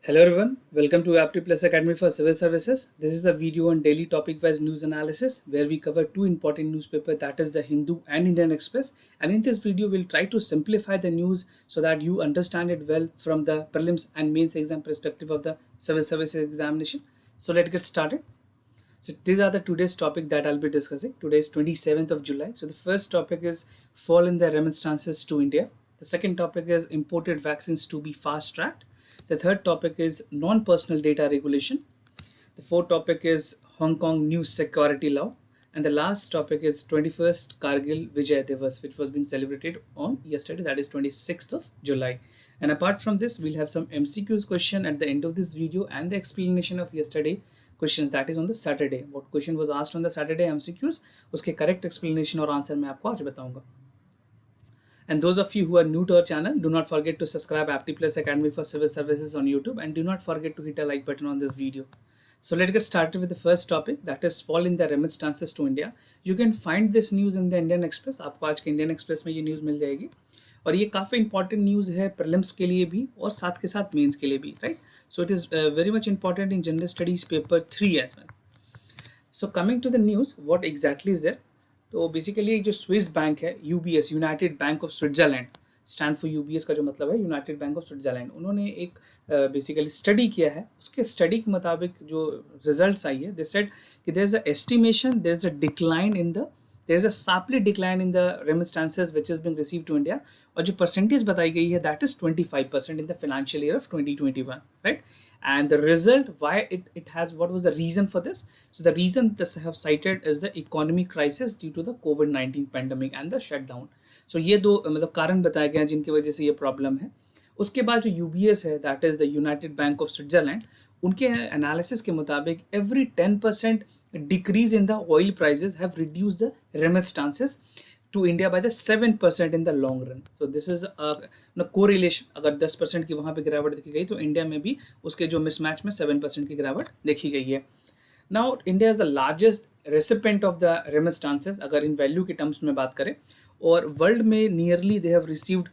Hello everyone, welcome to Apti Plus Academy for Civil Services. This is the video on daily topic-wise news analysis where we cover two important newspapers, that is the Hindu and Indian Express. And in this video, we'll try to simplify the news so that you understand it well from the prelims and mains exam perspective of the civil services examination. So let's get started. So these are the today's topic that I'll be discussing. Today is 27th of July. So the first topic is fall in the remittances to India. The second topic is imported vaccines to be fast tracked. The third topic is non-personal data regulation. The fourth topic is Hong Kong new security law. And the last topic is 21st Kargil Vijay Divas, which was being celebrated on yesterday, that is 26th of July. And apart from this, we'll have some MCQs question at the end of this video and the explanation of yesterday questions, that is on the Saturday. What question was asked on the Saturday MCQs, उसके correct explanation और answer मैं आपको आज बताऊंगा. And those of you who are new to our channel, do not forget to subscribe Apti Plus Academy for Civil Services on YouTube, and do not forget to hit a like button on this video. So let's get started with the first topic, that is fall in the remittances to India. You can find this news in the Indian Express. आपको आज के Indian Express में ये news मिल जाएगी और ये काफ़ी important news है prelims के लिए भी और साथ के साथ mains के लिए भी, right? So it is very much important in General Studies paper 3 as well. So coming to the news, what exactly is there? तो बेसिकली जो स्विस बैंक है UBS, United bank of Switzerland, stand for UBS का जो मतलब है United bank of Switzerland, उन्होंने एक basically study किया है. उसके स्टडी के मुताबिक जो रिजल्ट्स आई है, दे सेड कि there is a estimation, there is a decline in the there is a sharply decline in the remittances which is being received to India. और जो परसेंटेज बताई गई है that is 25% in the financial year of 2021, right? And the result, why it has, what was the reason for this? So the reason this have cited is the economic crisis due to the COVID-19 pandemic and the shutdown. So ये दो मतलब कारण बताए गए हैं जिनकी वजह से ये प्रॉब्लम है. उसके बाद जो यूबीएस है, that is the United bank of Switzerland, उनके एनालिसिस के मुताबिक every 10% decrease in the oil prices have reduced the remittances to India by the 7% in the long run. So this is a correlation. अगर 10% की वहाँ पे गिरावट देखी गई तो इंडिया में भी उसके जो मिसमैच में 7% की गिरावट देखी गई है. Now India is the largest recipient of the remittances अगर इन वैल्यू के टर्म्स में बात करें, और वर्ल्ड में nearly they have received,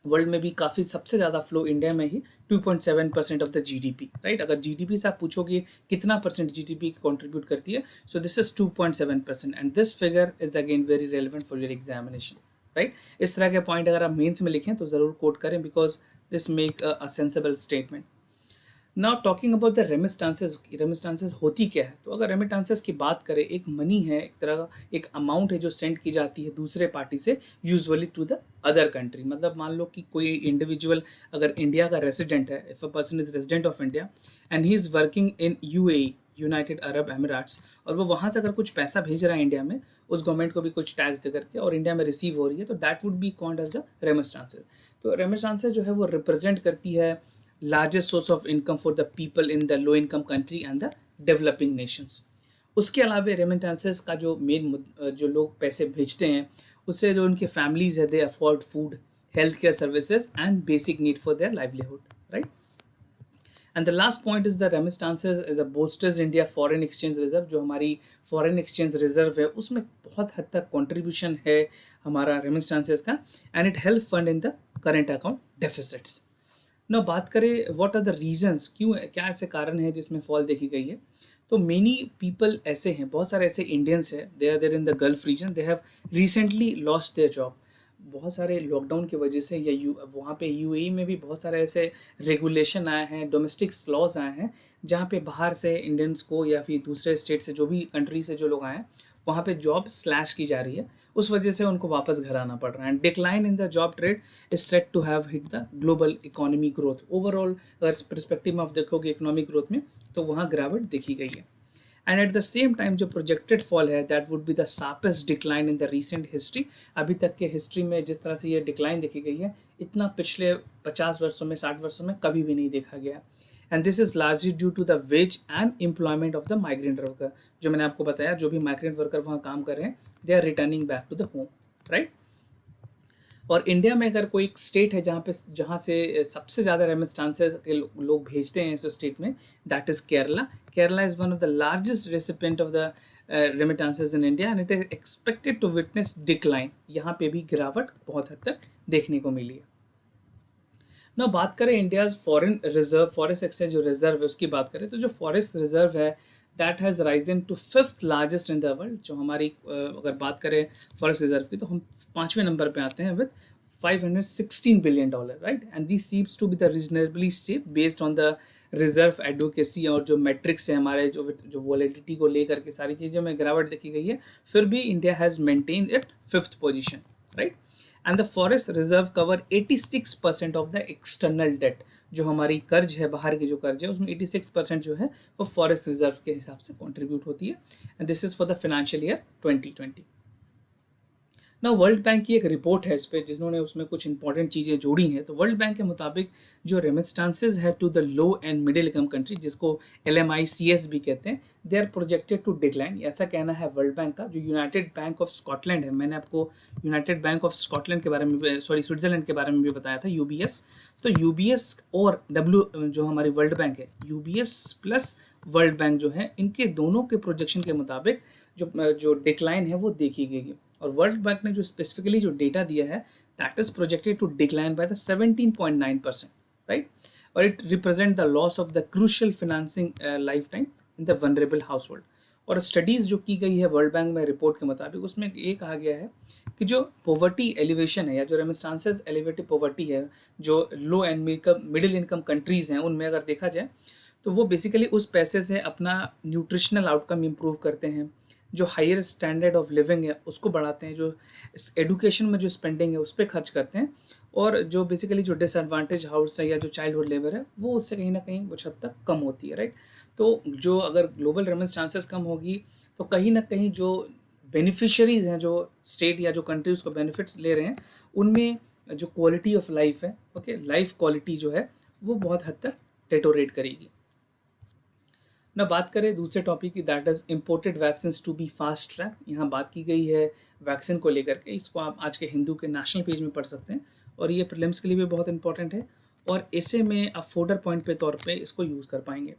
world में भी काफ़ी सबसे ज़्यादा फ्लो इंडिया में ही 2.7% ऑफ द जीडीपी, राइट? अगर जीडीपी से आप पूछोगे कितना परसेंट जीडीपी कंट्रीब्यूट करती है, so this is 2.7%, and this figure is again very relevant for your examination, right? इस तरह के पॉइंट अगर आप मेंस में लिखें तो ज़रूर कोट करें, because this make a sensible statement. Now talking about the remittances, remittances होती क्या है? तो अगर रेमिटेंसेस की बात करें, एक मनी है, एक तरह का एक अमाउंट है जो सेंड की जाती है दूसरे पार्टी से, usually to the other country. मतलब मान लो कि कोई इंडिविजुअल अगर इंडिया का रेसिडेंट है, if a person is resident of India and he is working in UAE, United Arab Emirates, और वो वहाँ से अगर कुछ पैसा भेज रहा है इंडिया में, उस गवर्नमेंट को भी कुछ टैक्स दे करके, और इंडिया में रिसीव हो रही है, तो that would be called as the remittances. तो रेमिटेंसेस जो है वो रिप्रेजेंट करती है largest source of income for the people in the low income country and the developing nations. उसके अलावा रेमिटेंसेस का जो मेन जो लोग पैसे भेजते हैं, उससे जो उनके फैमिलीज है, they afford food, health care services and basic need for their livelihood, right? And the last point is the remittances is a boosters India foreign exchange reserve. जो हमारी फॉरेन एक्सचेंज रिजर्व है उसमें बहुत हद तक contribution है हमारा remittances का, and it help fund in the current account deficits. ना बात करें व्हाट आर द रीजंस, क्यों, क्या ऐसे कारण है जिसमें फॉल देखी गई है? तो मेनी पीपल ऐसे हैं, बहुत सारे ऐसे इंडियंस हैं, they are there in the Gulf region, they have recently lost their job. बहुत सारे लॉकडाउन की वजह से, या वहाँ पे यूएई में भी बहुत सारे ऐसे रेगुलेशन आए हैं, डोमेस्टिक लॉज आए हैं, जहाँ पे बाहर से इंडियंस को या फिर दूसरे स्टेट से, जो भी कंट्री से जो लोग आए हैं, वहाँ पे जॉब स्लैश की जा रही है. उस वजह से उनको वापस घर आना पड़ रहा है. And decline in the job trade is set to have hit the global economy growth. Overall अगर परस्पेक्टिव में आप देखोगे इकोनॉमिक ग्रोथ में, तो वहाँ गिरावट देखी गई है. And at the same time जो प्रोजेक्टेड फॉल है, that would be the sharpest decline in the recent history. अभी तक के हिस्ट्री में जिस तरह से ये डिक्लाइन देखी गई है, इतना पिछले 50 वर्षों में, 60 वर्षों में कभी भी नहीं देखा गया. And this is largely due to the wage and employment of the migrant worker. जो मैंने आपको बताया, जो भी माइग्रेंट वर्कर वहाँ काम कर रहे हैं, they are returning back to the home, right? और इंडिया में अगर कोई एक स्टेट है जहाँ से सबसे ज़्यादा रेमिटेंसेस के लोग भेजते हैं इस स्टेट में, that is Kerala. Kerala is one of the largest recipient of the remittances in India, and it is expected to witness decline. यहाँ पे भी गिरावट बहुत हद तक देखने को मिली है. ना बात करें India's foreign reserve, forest exchange जो रिजर्व है उसकी बात करें, तो जो फॉरेस्ट रिजर्व है that has risen to fifth largest in the world. जो हमारी अगर बात करें फॉरेस्ट रिजर्व की, तो हम 5वें नंबर पे आते हैं with $516 billion, right. And this seems to be the reasonably step based on the reserve advocacy, और जो मेट्रिक्स है हमारे, जो वॉलिडिटी को लेकर के सारी चीज़ों में गिरावट देखी गई है, फिर भी India has maintained it fifth position, right. And the forest reserve cover 86% of the external debt. जो हमारी कर्ज है, बाहर की जो कर्ज है, उसमें 86% जो है वो फॉरेस्ट रिजर्व के हिसाब से कंट्रीब्यूट होती है। And this is for the financial year 2020। ना वर्ल्ड बैंक की एक रिपोर्ट है इस पे, जिन्होंने उसमें कुछ इंपॉर्टेंट चीज़ें जोड़ी हैं। तो वर्ल्ड बैंक के मुताबिक जो रेमिस्टेंसेज है to the low and middle income country, जिसको LMICS भी कहते हैं, they are projected to decline, ऐसा कहना है वर्ल्ड बैंक का। जो यूनाइटेड बैंक ऑफ स्कॉटलैंड है, मैंने आपको यूनाइटेड बैंक ऑफ स्कॉटलैंड के बारे में, सॉरी स्विट्जरलैंड के बारे में भी बताया था, UBS। तो UBS और जो हमारी वर्ल्ड बैंक है, UBS प्लस वर्ल्ड बैंक जो है, इनके दोनों के प्रोजेक्शन के मुताबिक जो डिक्लाइन है वो देखी गई है। और वर्ल्ड बैंक ने जो स्पेसिफिकली जो डेटा दिया है, that is projected to decline by the 17.9%, right. और it represent the loss of the crucial financing life time in the vulnerable household. और स्टडीज़ जो की गई है वर्ल्ड बैंक में रिपोर्ट के मुताबिक, उसमें ये कहा गया है कि जो पॉवर्टी एलिवेशन है, या जो रेमिस्टेंसेज एलिवेटेड पॉवर्टी है, जो लो एंड मिडिल इनकम कंट्रीज़ हैं, उनमें अगर देखा जाए तो वो बेसिकली उस पैसे से अपना न्यूट्रिशनल आउटकम इम्प्रूव करते हैं, जो हायर स्टैंडर्ड ऑफ लिविंग है उसको बढ़ाते हैं, जो एडुकेशन में जो स्पेंडिंग है उस पर खर्च करते हैं, और जो बेसिकली जो डिसएडवांटेज हाउस है या जो चाइल्डहुड लेबर है, वो उससे कहीं ना कहीं कुछ हद तक कम होती है, राइट। तो जो अगर ग्लोबल रेमिस्टेंसेस कम होगी, तो कहीं ना कहीं जो बेनिफिशरीज हैं, जो स्टेट या जो कंट्री उसको बेनिफिट्स ले रहे हैं, उनमें जो क्वालिटी ऑफ लाइफ है, ओके, लाइफ क्वालिटी जो है वो बहुत हद तक डेटोरेट करेगी। ना बात करें दूसरे टॉपिक की, that is imported vaccine to be fast track. यहाँ बात की गई है वैक्सीन को लेकर के, इसको आप आज के हिंदू के नेशनल पेज में पढ़ सकते हैं, और ये प्रीलिम्स के लिए भी बहुत इंपॉर्टेंट है, और ऐसे में आप फोल्डर पॉइंट पे तौर पे इसको यूज़ कर पाएंगे।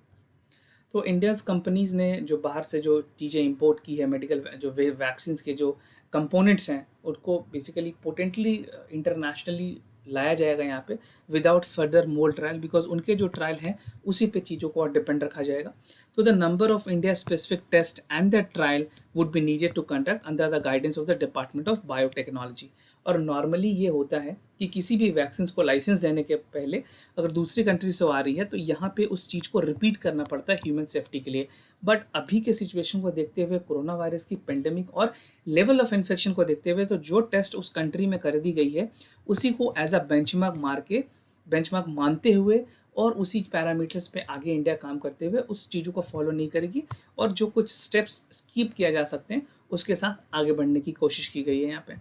तो इंडियंस कंपनीज़ ने जो बाहर से जो चीज़ें इंपोर्ट की है, मेडिकल जो वैक्सीन के जो कंपोनेंट्स हैं, उनको बेसिकली पोटेंटली इंटरनेशनली लाया जाएगा यहाँ पे without further more trial, because उनके जो ट्रायल हैं उसी पे चीज़ों को और डिपेंड रखा जाएगा। तो the number of India specific test and the trial would be needed to conduct under the guidance of the department of biotechnology. और नॉर्मली ये होता है कि किसी भी वैक्सीन को लाइसेंस देने के पहले अगर दूसरी कंट्री से आ रही है, तो यहाँ पे उस चीज़ को रिपीट करना पड़ता है ह्यूमन सेफ्टी के लिए। बट अभी के सिचुएशन को देखते हुए, कोरोना वायरस की पेंडेमिक और लेवल ऑफ इन्फेक्शन को देखते हुए, तो जो टेस्ट उस कंट्री में कर दी गई है उसी को एज अ बेंचमार्क मानते हुए, और उसी पैरामीटर्स पे आगे इंडिया काम करते हुए उस चीज़ों को फॉलो नहीं करेगी, और जो कुछ स्टेप्स स्किप किया जा सकते हैं उसके साथ आगे बढ़ने की कोशिश की गई है यहाँ पे।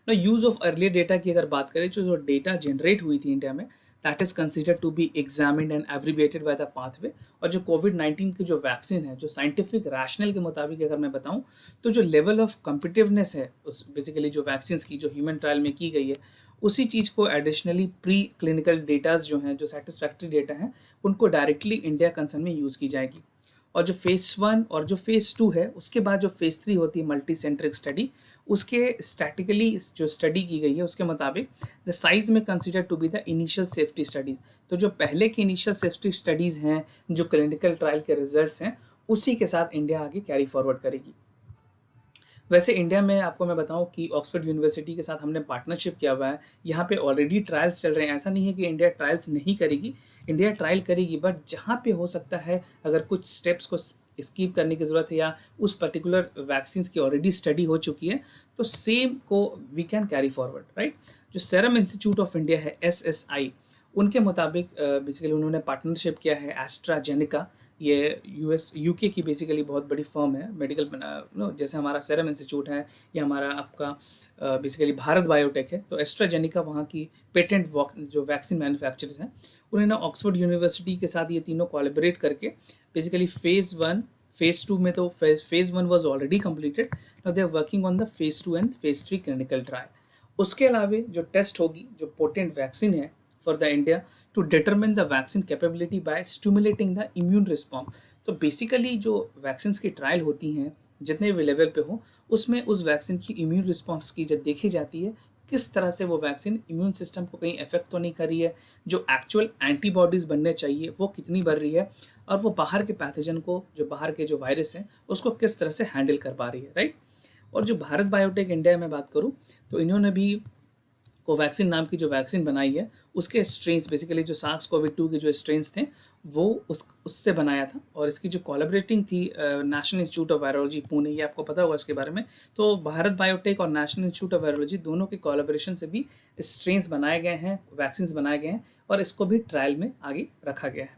ना यूज़ ऑफ अर्ली डेटा की अगर बात करें, जो डेटा जनरेट हुई थी इंडिया में, that is considered to be examined and abbreviated by the pathway. और जो कोविड-19 की जो वैक्सीन है, जो साइंटिफिक रैशनल के मुताबिक अगर मैं बताऊं, तो जो लेवल ऑफ कम्पिटिवनेस है उस बेसिकली जो वैक्सीन की जो ह्यूमन ट्रायल में की गई है, उसी चीज़ को एडिशनली प्री क्लिनिकल डेटाज जो हैं, जो सेटिस्फैक्ट्री डेटा हैं, उनको डायरेक्टली इंडिया कंसर्न में यूज़ की जाएगी। और जो फेज़ 1 और जो फेज़ 2 है, उसके बाद जो फेज़ 3 होती है मल्टी सेंट्रिक स्टडी, उसके स्टैटिकली जो स्टडी की गई है उसके मुताबिक द साइज में consider to be the initial safety studies. तो जो पहले की इनिशियल सेफ्टी स्टडीज़ हैं, जो क्लिनिकल ट्रायल के रिजल्ट्स हैं, उसी के साथ इंडिया आगे कैरी फॉरवर्ड करेगी। वैसे इंडिया में आपको मैं बताऊं कि ऑक्सफोर्ड यूनिवर्सिटी के साथ हमने पार्टनरशिप किया हुआ है, यहाँ पे ऑलरेडी ट्रायल्स चल रहे हैं। ऐसा नहीं है कि इंडिया ट्रायल्स नहीं करेगी, इंडिया ट्रायल करेगी, बट जहाँ पे हो सकता है अगर कुछ स्टेप्स को स्कीप करने की ज़रूरत है, या उस पर्टिकुलर वैक्सीन की ऑलरेडी स्टडी हो चुकी है, तो सेम को we can carry forward, right. जो सेरम इंस्टीट्यूट ऑफ इंडिया है, SSI, उनके मुताबिक बेसिकली उन्होंने पार्टनरशिप किया है एस्ट्राजेनेका, ये UK की बेसिकली बहुत बड़ी फर्म है मेडिकल, जैसे हमारा सेरम इंस्टीट्यूट है या हमारा आपका बेसिकली भारत बायोटेक है। तो एस्ट्राजेनेका वहाँ की पेटेंट जो वैक्सीन मैन्युफैक्चरर्स हैं, उन्होंने ऑक्सफोर्ड यूनिवर्सिटी के साथ ये तीनों कोलैबोरेट करके बेसिकली फेज़ 1 फेज़ 2 में, तो phase 1 was already completed, now they are working on the phase 2 and phase 3 clinical trial. उसके अलावा जो टेस्ट होगी, जो पोटेंट वैक्सीन है for the India to determine the vaccine capability by stimulating the immune response. तो basically जो vaccine की trial होती हैं, जितने भी लेवल पे हो, उसमें उस वैक्सीन की इम्यून रिस्पॉन्स की जब देखी जाती है, किस तरह से वो वैक्सीन इम्यून सिस्टम को कहीं इफेक्ट तो नहीं कर रही है, जो एक्चुअल एंटीबॉडीज़ बनने चाहिए वो कितनी बढ़ रही है, और वो बाहर के पैथोजन को, जो बाहर के जो वायरस हैं उसको किस तरह से हैंडल कर पा रही है, राइट। और जो भारत बायोटेक इंडिया में बात करूँ तो इन्होंने भी कोवैक्सीन नाम की जो वैक्सीन बनाई है उसके स्ट्रेन्स, बेसिकली जो सार्स कोविड 2 के जो स्ट्रेन्स थे वो उससे बनाया था, और इसकी जो कोलैबोरेटिंग थी national institute of virology Pune, ये आपको पता होगा इसके बारे में। तो भारत बायोटेक और नेशनल इंस्टीट्यूट ऑफ वायरोलॉजी दोनों के कोलैबोरेशन से भी स्ट्रेन्स बनाए गए हैं, वैक्सीन बनाए गए हैं, और इसको भी ट्रायल में आगे रखा गया है।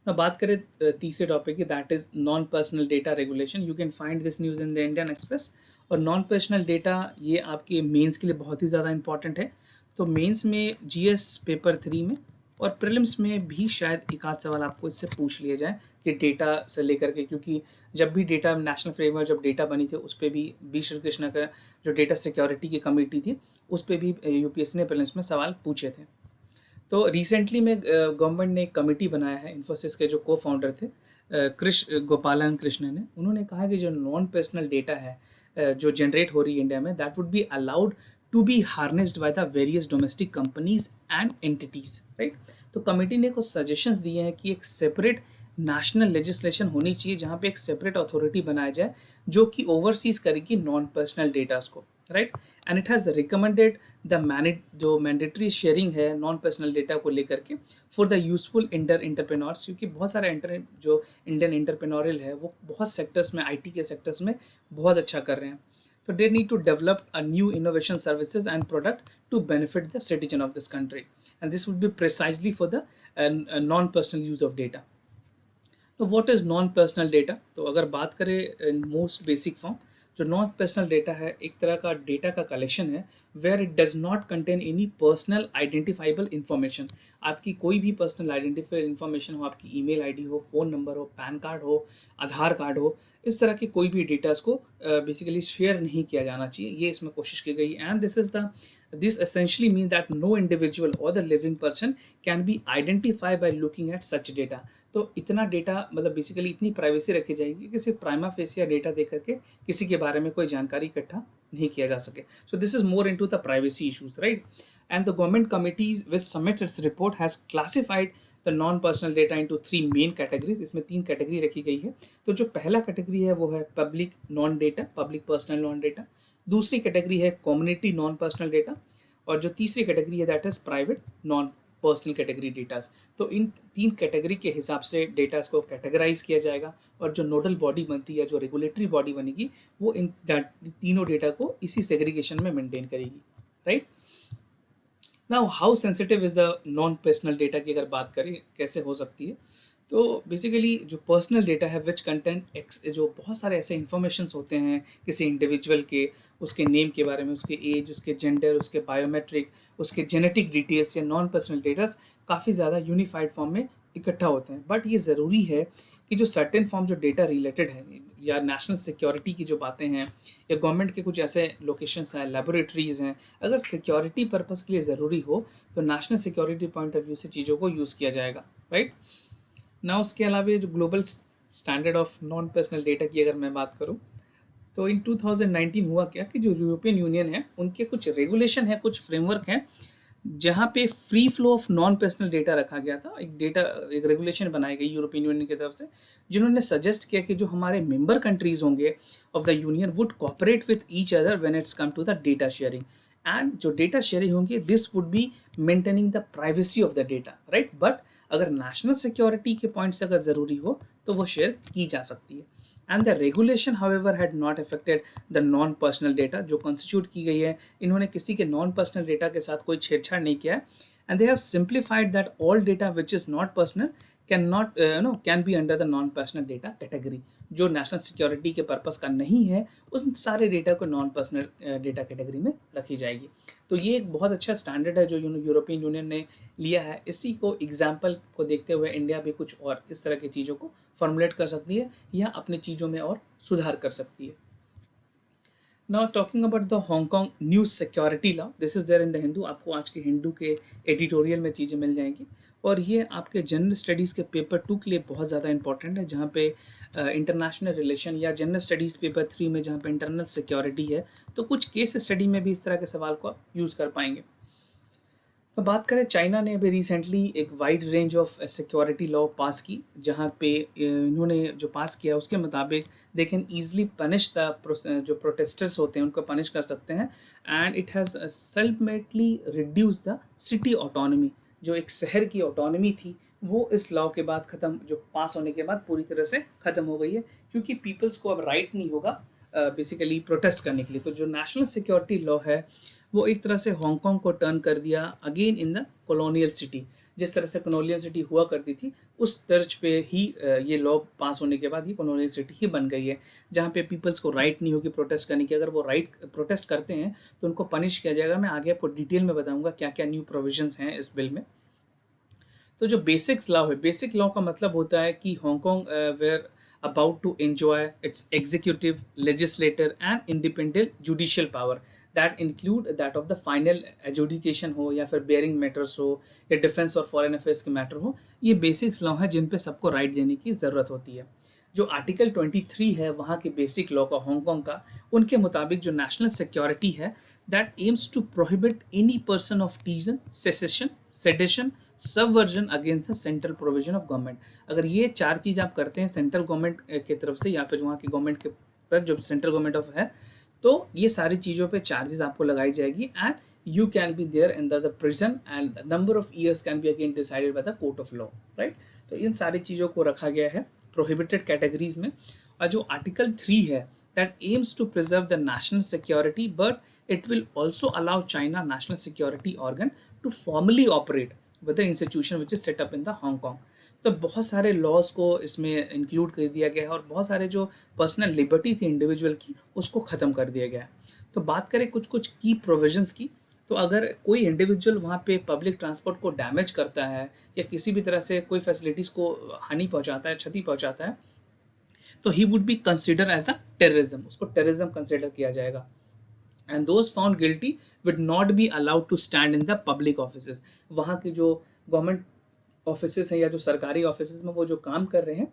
ना बात करें तीसरे टॉपिक की, that is non personal data regulation. You can find this news in the Indian express. और नॉन पर्सनल डेटा ये आपके मेंस के लिए बहुत ही ज़्यादा इंपॉर्टेंट है। तो मेंस में जीएस पेपर 3 में और प्रीलिम्स में भी शायद एक आध सवाल आपको इससे पूछ लिया जाए कि डेटा से लेकर के, क्योंकि जब भी डेटा नेशनल फ्रेमवर्क जब डेटा बनी थी उस पर भी बी श्री कृष्णा का जो डेटा सिक्योरिटी की कमेटी थी उस पर भी यूपीएससी ने प्रीलिम्स में सवाल पूछे थे। तो रिसेंटली में गवर्नमेंट ने एक कमेटी बनाया है, इन्फोसिस के जो को फाउंडर थे गोपालन कृष्णन ने, उन्होंने कहा कि जो नॉन पर्सनल डेटा है जो जनरेट हो रही है इंडिया में, that would be allowed to be harnessed by the various domestic companies and entities, right. तो कमेटी ने कुछ सजेशंस दिए हैं कि एक सेपरेट नेशनल लेजिस्लेशन होनी चाहिए जहाँ पे एक सेपरेट अथॉरिटी बनाया जाए जो कि ओवरसीज करेगी नॉन पर्सनल डेटास को, right. And it has recommended the जो मैंडेटरी शेयरिंग है नॉन पर्सनल डेटा को लेकर के फॉर द यूजफुल एंटरप्रेन्योर्स, क्योंकि बहुत सारे जो इंडियन एंटरप्रेन्योरियल है वो बहुत सेक्टर्स में, आईटी के सेक्टर्स में बहुत अच्छा कर रहे हैं। तो they need to develop a new innovation services and product to benefit the citizen of this country, and this would be precisely for the non-personal use of data. तो what is non personal data? तो अगर बात करें in most basic form, जो non personal data है एक तरह का डेटा का कलेक्शन है where it does not contain any personal identifiable information. आपकी कोई भी पर्सनल आइडेंटिफाइबल इन्फॉर्मेशन हो, आपकी ईमेल आईडी हो, फ़ोन नंबर हो, पैन कार्ड हो, आधार कार्ड हो, इस तरह के कोई भी डेटास को बेसिकली शेयर नहीं किया जाना चाहिए, ये इसमें कोशिश की गई। And this essentially means that no individual or the living person can be identified by looking at such data। तो इतना डेटा मतलब बेसिकली इतनी प्राइवेसी रखी जाएगी कि सिर्फ प्राइमा फेसिया डेटा दे करके किसी के बारे में कोई जानकारी इकट्ठा नहीं किया जा सके। So this is more into the privacy issues, right. And the government committees which submit its report has classified the non personal data into 3 main categories. इसमें 3 कैटेगरी रखी गई है। तो जो पहला कैटेगरी है वो है public non data, public personal non data. दूसरी कैटेगरी है कम्युनिटी नॉन पर्सनल डेटा, और जो तीसरी कैटेगरी है that is private non personal category datas. तो इन 3 कैटेगरी के हिसाब से डेटास को कैटेगराइज किया जाएगा, और जो नोडल बॉडी बनती है, जो रेगुलेटरी बॉडी बनेगी, वो इन तीनों डेटा को इसी सेग्रीगेशन में मेंटेन करेगी, right. Now how sensitive is the non personal data की अगर बात करें कैसे हो सकती है, तो बेसिकली जो पर्सनल डेटा है विच कंटेंट जो बहुत सारे ऐसे इंफॉर्मेशंस होते हैं किसी इंडिविजुअल के, उसके नेम के बारे में, उसके एज, उसके जेंडर, उसके बायोमेट्रिक, उसके जेनेटिक डिटेल्स या नॉन पर्सनल डेटास काफ़ी ज़्यादा यूनिफाइड फॉर्म में इकट्ठा होते हैं। बट ये ज़रूरी है कि जो सर्टेन फॉर्म जो डेटा रिलेटेड है या नेशनल सिक्योरिटी की जो बातें हैं या गवर्नमेंट के कुछ ऐसे लोकेशंस हैं, लेबोरेटरीज़ हैं, अगर सिक्योरिटी पर्पज़ के लिए ज़रूरी हो तो national security point of view से चीज़ों को यूज़ किया जाएगा, राइट ना। उसके अलावा जो global standard of non personal data की अगर मैं बात करूं तो इन 2019 हुआ क्या कि जो यूरोपियन यूनियन है उनके कुछ रेगुलेशन है, कुछ फ्रेमवर्क हैं जहां पे free flow of non personal data रखा गया था। एक रेगुलेशन बनाई गई यूरोपियन यूनियन की तरफ से, जिन्होंने सजेस्ट किया कि जो हमारे मेंबर कंट्रीज होंगे of the union would cooperate with each other when it's come to the data sharing, and जो डेटा शेयरिंग होंगी this would be maintaining the privacy of the data, right. But अगर national security के point से अगर ज़रूरी हो तो वो शेयर की जा सकती है। And the regulation however had not affected the non personal data जो कॉन्स्टिट्यूट की गई है, इन्होंने किसी के नॉन पर्सनल डेटा के साथ कोई छेड़छाड़ नहीं किया है। And they have simplified that all data which is not personal can be under the non personal data category. जो नेशनल सिक्योरिटी के पर्पस का नहीं है उन सारे डेटा को नॉन पर्सनल डेटा कैटेगरी में रखी जाएगी। तो ये एक बहुत अच्छा स्टैंडर्ड है जो यूरोपियन यूनियन ने लिया है। इसी को एग्जाम्पल को देखते हुए इंडिया भी कुछ और इस तरह की चीज़ों को फॉर्मुलेट कर सकती है या अपनी चीज़ों में और सुधार कर सकती है। Now talking about the Hong Kong news security law, this is there in the Hindu. आपको आज के हिंदू के एडिटोरियल में चीज़ें मिल जाएंगी। और ये आपके जनरल स्टडीज़ के पेपर 2 के लिए बहुत ज़्यादा इंपॉर्टेंट है, जहाँ पे इंटरनेशनल रिलेशन या जनरल स्टडीज़ पेपर 3 में जहाँ पे इंटरनल सिक्योरिटी है, तो कुछ केस स्टडी में भी इस तरह के सवाल को आप यूज़ कर पाएंगे। तो बात करें, चाइना ने अभी रिसेंटली एक wide range of security law pass की, जहाँ पे इन्होंने जो पास किया उसके मुताबिक they can easily punish the जो प्रोटेस्टर्स होते हैं उनको पनिश कर सकते हैं, एंड इट हैज़ सेल्फमेटली रिड्यूस द सिटी ऑटोनमी। जो एक शहर की ऑटोनमी थी वो इस लॉ के बाद ख़त्म, जो पास होने के बाद पूरी तरह से ख़त्म हो गई है, क्योंकि पीपल्स को अब राइट नहीं होगा बेसिकली प्रोटेस्ट करने के लिए। तो जो नेशनल सिक्योरिटी लॉ है वो एक तरह से हांगकांग को टर्न कर दिया again in the colonial city. जिस तरह से कॉलोनियल सिटी हुआ करती थी उस तर्ज पे ही ये लॉ पास होने के बाद ये कॉलोनियल सिटी ही बन गई है, जहाँ पे पीपल्स को राइट नहीं होगी प्रोटेस्ट करने की। अगर वो राइट प्रोटेस्ट करते हैं तो उनको पनिश किया जाएगा। मैं आगे आपको डिटेल में बताऊंगा क्या क्या न्यू प्रोविजंस हैं इस बिल में। तो जो बेसिक्स लॉ है, बेसिक लॉ का मतलब होता है कि Hong Kong were about to enjoy its executive, legislative and independent judicial power that include that of the final adjudication हो या फिर bearing matters हो या defense और foreign affairs के मैटर हो। ये बेसिक्स लॉ है जिन पे सबको राइट देने की ज़रूरत होती है। जो आर्टिकल 23 है वहाँ के बेसिक लॉ का, हांगकांग का, उनके मुताबिक जो नेशनल सिक्योरिटी है that aims to prohibit any person of treason, secession, sedition, subversion against the central provision of government. अगर ये चार चीज़ आप करते हैं सेंट्रल गवर्नमेंट की तरफ से या फिर वहाँ की गवर्नमेंट के पर जो सेंट्रल गवर्नमेंट ऑफ है, तो ये सारी चीज़ों पे चार्जेस आपको लगाई जाएगी, and you can be there in the prison and number of years can be again decided by the court of law, right. तो इन सारी चीज़ों को रखा गया है प्रोहिबिटेड कैटेगरीज में। और जो आर्टिकल 3 है that aims to preserve the national security but it will also allow China national security organ to formally operate with the institution which is set up in the Hong Kong. तो बहुत सारे laws को इसमें include कर दिया गया है और बहुत सारे जो पर्सनल लिबर्टी थी इंडिविजुअल की उसको ख़त्म कर दिया गया है। तो बात करें कुछ कुछ की प्रोविजंस की, तो अगर कोई इंडिविजुअल वहाँ पे पब्लिक ट्रांसपोर्ट को डैमेज करता है या किसी भी तरह से कोई फैसिलिटीज़ को हानि पहुँचाता है, क्षति पहुँचाता है, तो he would be consider as a terrorism, उसको टेररिज्म कंसिडर किया जाएगा। And those found guilty would not be allowed to stand in the public offices. वहाँ के जो गवर्नमेंट ऑफिसेज हैं या जो सरकारी ऑफिसेज में वो जो काम कर रहे हैं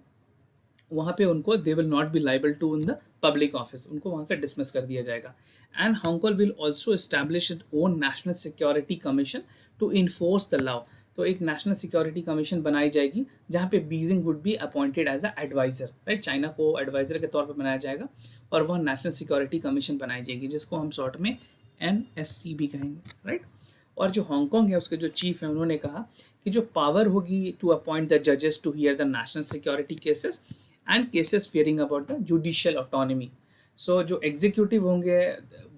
वहाँ पे उनको they will not be liable to in the public office, उनको वहाँ से डिसमिस कर दिया जाएगा। And Hong Kong will also establish it own national security commission to enforce the law. तो एक नेशनल सिक्योरिटी कमीशन बनाई जाएगी जहाँ पे Beijing would be appointed as a adviser, right. China को एडवाइजर के तौर पर बनाया जाएगा और वह नेशनल सिक्योरिटी कमीशन बनाई जाएगी जिसको हम शॉर्ट में NSC भी कहेंगे, राइट। और जो हांगकांग है उसके जो चीफ हैं उन्होंने कहा कि जो पावर होगी टू अपॉइंट द जजेस to hear the national security cases and cases fearing about the judicial autonomy. So जो एग्जीक्यूटिव होंगे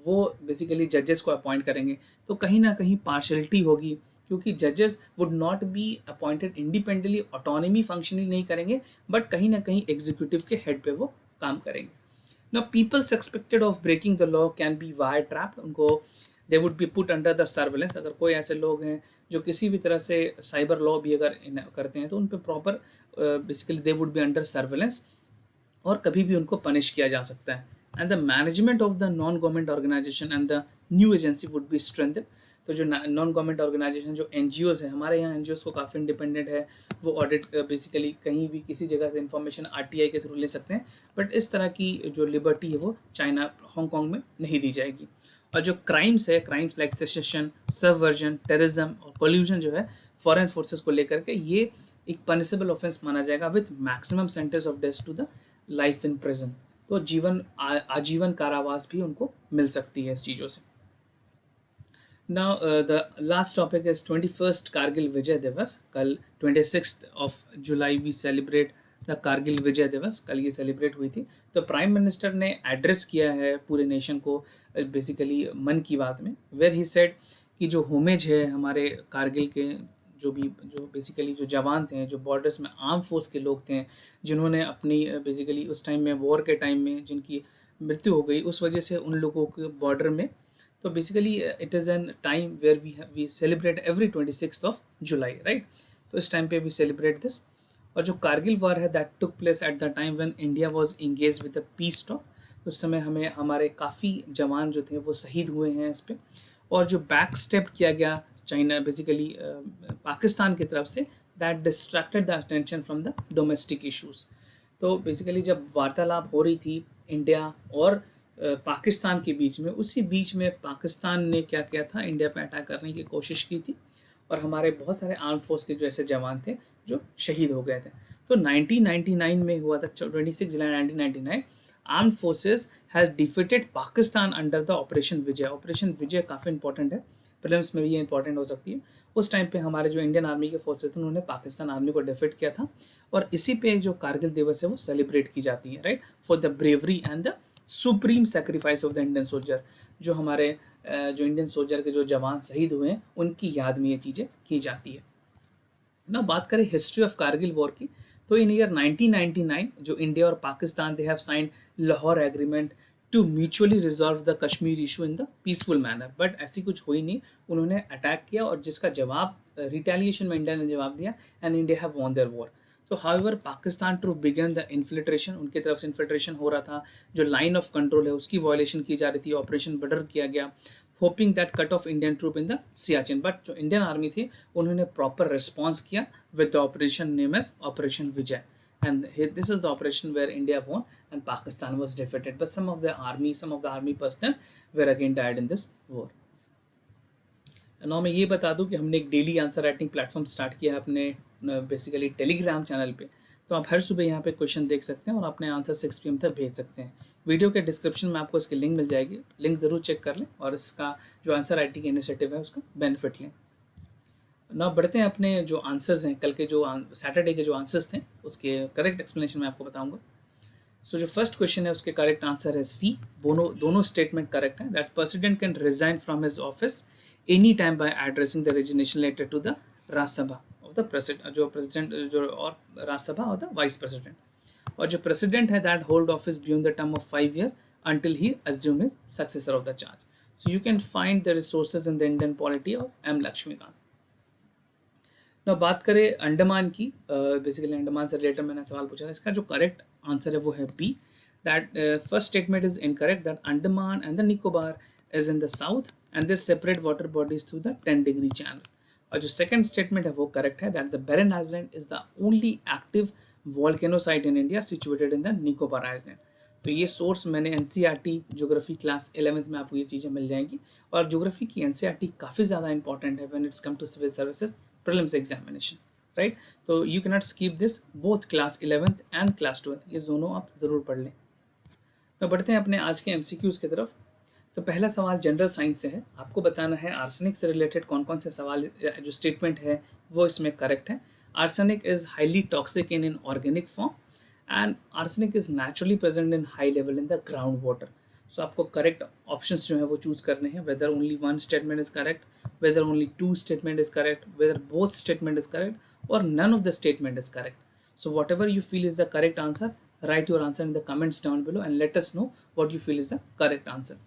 वो बेसिकली जजेस को अपॉइंट करेंगे, तो कहीं ना कहीं पार्शलिटी होगी क्योंकि जजेस would not be appointed independently, autonomy functioning नहीं करेंगे, बट कहीं ना कहीं एग्जीक्यूटिव के हेड पे वो काम करेंगे। Now, people suspected of breaking the law can be wire trapped. उनको they would be put under the surveillance। अगर कोई ऐसे लोग हैं जो किसी भी तरह से साइबर लॉ भी अगर करते हैं तो उन पर proper basically they would be under surveillance और कभी भी उनको पनिश किया जा सकता है। And the management of the non government organisation and the new agency would be strengthen. तो जो नॉन गवर्नमेंट ऑर्गेनाइजेशन जो NGOs है, हमारे यहाँ NGOs को काफ़ी इंडिपेंडेंट है, वो ऑडिट बेसिकली कहीं भी किसी जगह से इंफॉर्मेशन RTI के थ्रू ले सकते हैं, बट इस तरह की जो लिबर्टी है वो चाइना हांगकांग में नहीं दी जाएगी। और जो क्राइम्स है, crimes like cessation, subversion, terrorism और कोल्यूजन जो है फॉरेन फोर्सेस को लेकर के, ये एक पनिशेबल ऑफेंस माना जाएगा with maximum sentence of death to the life in prison. तो आजीवन कारावास भी उनको मिल सकती है इस चीज़ों से। Now, the last topic is 21st Kargil Vijay Divas. कल 26th of July we celebrate the Kargil Vijay Diwas. कल ये सेलिब्रेट हुई थी। तो प्राइम मिनिस्टर ने एड्रेस किया है पूरे नेशन को बेसिकली मन की बात में, वेयर ही सेड कि जो होमेज है हमारे कारगिल के जो बेसिकली जो जवान थे, जो बॉर्डर्स में आर्म फोर्स के लोग थे, जिन्होंने अपनी बेसिकली उस टाइम में वॉर के टाइम में जिनकी मृत्यु हो गई, उस वजह से उन लोगों के बॉर्डर में, तो basically it is an time where we celebrate every 26th of July, right. तो इस टाइम पे वी सेलिब्रेट दिस। और जो कारगिल वॉर है that took place at the time when India was engaged with the peace talk, उस समय हमारे काफ़ी जवान जो थे वो शहीद हुए हैं इस पर। और जो बैक स्टेप किया गया चाइना बेसिकली पाकिस्तान की तरफ से, that distracted the attention from the domestic issues. तो बेसिकली जब वार्तालाप हो रही थी इंडिया और पाकिस्तान के बीच में, उसी बीच में पाकिस्तान ने क्या किया था, इंडिया पे अटैक करने की कोशिश की थी और हमारे बहुत सारे आर्म फोर्स के जो ऐसे जवान थे जो शहीद हो गए थे। तो 1999 में हुआ था, 26 जुलाई 1999, armed forces has defeated Pakistan under the operation Vijay. Operation Vijay काफ़ी इंपॉर्टेंट है, प्रीलिम्स में भी ये इंपॉर्टेंट हो सकती है। उस टाइम पे हमारे जो इंडियन आर्मी के फोर्सेस थे उन्होंने पाकिस्तान आर्मी को डिफीट किया था और इसी पे जो कारगिल दिवस है वो सेलिब्रेट की जाती है, right, for the bravery and the supreme sacrifice of the Indian soldier. जो हमारे जो इंडियन सोल्जर के जो जवान शहीद हुए हैं उनकी याद में ये चीज़ें की जाती है ना। बात करें हिस्ट्री ऑफ कारगिल वॉर की, तो इन ईयर 1999 जो इंडिया और Pakistan they have signed Lahore agreement two mutually resolve the Kashmir issue in the peaceful manner, but ऐसी कुछ हुई नहीं। उन्होंने अटैक किया और जिसका जवाब रिटेलिएशन में इंडिया ने जवाब दिया and India have won their war. तो however Pakistan troop began the infiltration, उनकी तरफ से इन्फिल्ट्रेशन हो रहा था, जो लाइन ऑफ कंट्रोल है उसकी वायलेशन की जा रही थी, ऑपरेशन बर्डर किया गया, hoping that cut off Indian troop in the Siachen. But जो इंडियन आर्मी थी उन्होंने प्रॉपर रिस्पॉन्स किया with the operation name as operation Vijay, and this is the operation where India won and Pakistan was defeated, but some of the army personnel were again died in this war. Now मैं ये बता दूं कि हमने एक daily answer writing platform start किया है अपने बेसिकली टेलीग्राम चैनल पे, तो आप हर सुबह यहाँ पे क्वेश्चन देख सकते हैं और अपने आंसर 6 PM तक भेज सकते हैं। वीडियो के डिस्क्रिप्शन में आपको इसकी लिंक मिल जाएगी, लिंक ज़रूर चेक कर लें और इसका जो आंसर राइटिंग इनिशिएटिव है उसका बेनिफिट लें। ना बढ़ते हैं अपने जो आंसर्स हैं, कल के जो सैटरडे के जो आंसर्स थे उसके करेक्ट एक्सप्लेनेशन मैं आपको बताऊंगा। सो जो फर्स्ट क्वेश्चन है उसके करेक्ट आंसर है सी, दोनों स्टेटमेंट करेक्ट है। That president can resign from his office any time by addressing the resignation letter to the Rajya Sabha of the president, जो प्रेसिडेंट जो और राज्यसभा और द वाइस प्रेसिडेंट। और जो प्रेसिडेंट है that hold office beyond the term of 5 years until he assume his successor of the charge. So you can find the resources in the Indian polity of M. Lakshmikant. ना बात करें अंडमान की, basically Andaman से related मैंने सवाल पूछा था, इसका जो करेक्ट आंसर है वो है B, that first statement is incorrect, that Andaman and the Nicobar is in the south and this separate water bodies through the 10 degree channel. और जो सेकंड स्टेटमेंट है वो करेक्ट है, that the barren island is the only active volcano site in India situated in the Nicobar island. तो ये source मैंने NCERT geography class 11th में आपको ये चीज़ें मिल जाएंगी। और ज्योग्राफी की NCERT काफ़ी ज़्यादा इंपॉर्टेंट है when it's come to civil services prelims examination, right? So you cannot skip this, both class 11th and class 12th, ये दोनों आप ज़रूर पढ़ लें। तो बढ़ते हैं अपने आज के MCQs की तरफ। तो पहला सवाल जनरल साइंस से है, आपको बताना है आर्सेनिक से रिलेटेड कौन कौन से सवाल जो स्टेटमेंट है वो इसमें करेक्ट है। Arsenic is highly toxic in organic form and arsenic is naturally present in high level in the ground water. So आपको करेक्ट ऑप्शंस जो है वो चूज करने हैं, whether only one statement is correct, whether only two statement is correct, whether both statement is correct, or none of the statement is correct. So whatever you feel is the correct answer, write your answer in the comments down below and let us know what you feel is the correct answer.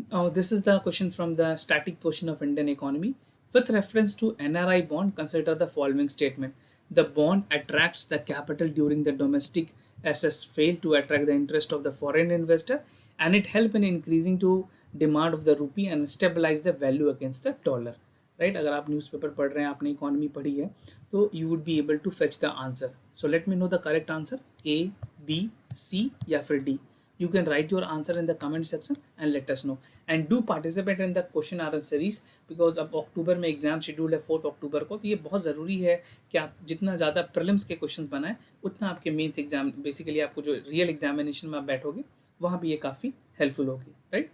Now this is the question from the static portion of Indian economy. With reference to NRI bond, consider the following statement. The bond attracts the capital during the domestic assets fail to attract the interest of the foreign investor and it help in increasing to demand of the rupee and stabilise the value against the dollar, right. अगर आप newspaper पढ़ रहे हैं, आपने economy पढ़ी है, तो you would be able to fetch the answer. So let me know the correct answer, A, B, C या फिर D। You can write your answer in the comment section and let us know and do participate in the question answer series, because अब अक्टूबर में exam schedule है 4 अक्टूबर को। तो ये बहुत ज़रूरी है कि आप जितना ज़्यादा प्रीलिम्स के क्वेश्चन बनाएं उतना आपके मेन्स एग्जाम, बेसिकली आपको जो रियल एग्जामिनेशन में आप बैठोगे वहाँ भी ये काफ़ी हेल्पफुल होगी, right.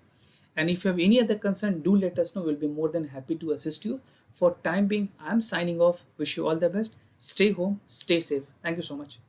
And if you have any other concern, do let us know. We'll be more than happy to assist you. For time being, I am signing off. Wish you all the best. Stay home, stay safe. Thank you so much.